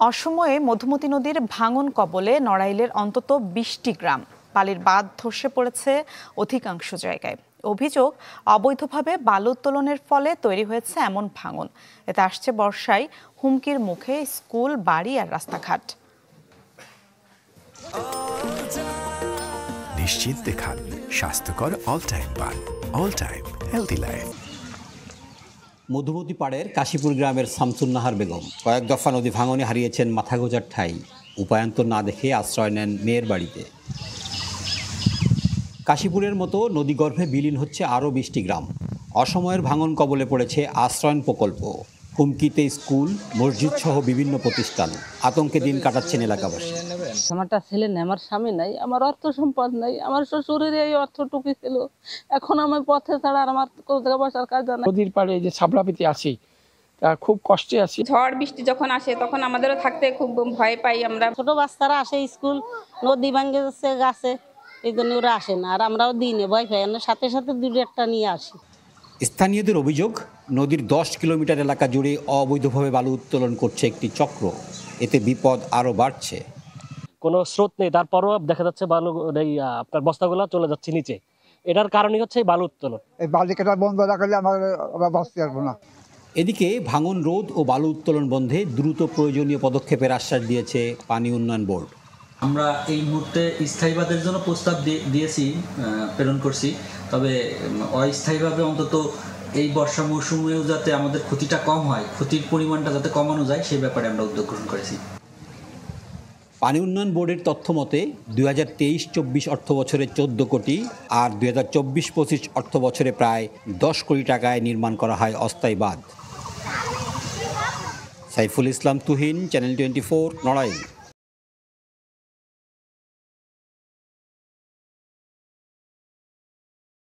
অসময়ে মধুমতি নদীর ভাঙন কবলে নড়াইলের অন্তত ২০টি গ্রাম। বালির বাঁধ ধসে পড়েছে অধিকাংশ জায়গায়। অভিযোগ, অবৈধভাবে বালু উত্তোলনের ফলে তৈরি হয়েছে এমন ভাঙন। এতে আসছে বর্ষায় হুমকির মুখে স্কুল, বাড়ি আর রাস্তাঘাট। নিশ্চিন্তে খান স্বাস্থ্যকর অল টাইম পান। All time healthy life. Madhumati পাড়ের কাশীপুর গ্রামের শামসুন নাহার বেগম কয়েক দফা নদী ভাঙনে হারিয়েছেন মাথা গোঁজার ঠাঁই। উপায়ান্তর না দেখে আশ্রয় নেন মেয়ের বাড়িতে। কাশীপুরের মতো নদীগর্ভে বিলীন হচ্ছে আরও ২০টি গ্রাম। অসময়ের ভাঙন কবলে পড়েছে আশ্রয়ন প্রকল্প। হুমকিতে স্কুল, মসজিদ সহ বিভিন্ন প্রতিষ্ঠান। আতঙ্কে দিন কাটাচ্ছেন এলাকাবাসী। আমারটা ছেলে নেই, আমার স্বামী নাই, আমার অর্থ সম্পদ নাই, আমার শ্বশুরের এই অর্থটুকু ছিল। এখন আমার পথে ছাড়া আর আমার কোথাও বসার কাজ নাই। নদীর পাড়ে যে ছাবলাপিতে আছি, তা খুব কষ্টে আছি। ঝড় বৃষ্টি যখন আসে তখন আমাদেরও থাকতে খুব ভয় পাই আমরা। ছোট বাচ্চারা আসে স্কুল, নদী ভাঙে যাচ্ছে গাছে, এই জন্য ওরা আসে না। আর আমরাও দিনে ভয় পাই, সাথে সাথে দুটো একটা নিয়ে আসি। স্থানীয়দের অভিযোগ, নদীর ১০ কিলোমিটার এলাকা জুড়ে অবৈধভাবে বালু উত্তোলন করছে একটি চক্র। এতে বিপদ আরও বাড়ছে। কোনো স্রোত নেই, তারপরও দেখা যাচ্ছে বালু আপনার বস্তাগুলো চলে যাচ্ছে নিচে। এটার কারণই হচ্ছে বালু উত্তোলন। এই বালি কাটা বন্ধ রাখলে আমরা বাঁচতে পারবো না। এদিকে ভাঙন রোধ ও বালু উত্তোলন বন্ধে দ্রুত প্রয়োজনীয় পদক্ষেপের আশ্বাস দিয়েছে পানি উন্নয়ন বোর্ড। আমরা এই মুহূর্তে স্থায়ী বাঁধের জন্য প্রস্তাব দিয়েছি, প্রেরণ করছি। তবে অস্থায়ীভাবে অন্তত এই বর্ষা মৌসুমেও যাতে আমাদের ক্ষতিটা কম হয়, ক্ষতির পরিমাণটা যাতে কমানো যায়, সেই ব্যাপারে আমরা উদ্যোগ গ্রহণ করেছি। পানি উন্নয়ন বোর্ডের তথ্য মতে 2023-24 অর্থ বছরে 14 কোটি আর 2024-25 অর্থ বছরে প্রায় 10 কোটি টাকায় নির্মাণ করা হয় অস্থায়ী বাঁধ। সাইফুল ইসলাম তুহিন, চ্যানেল 24, নড়াইল।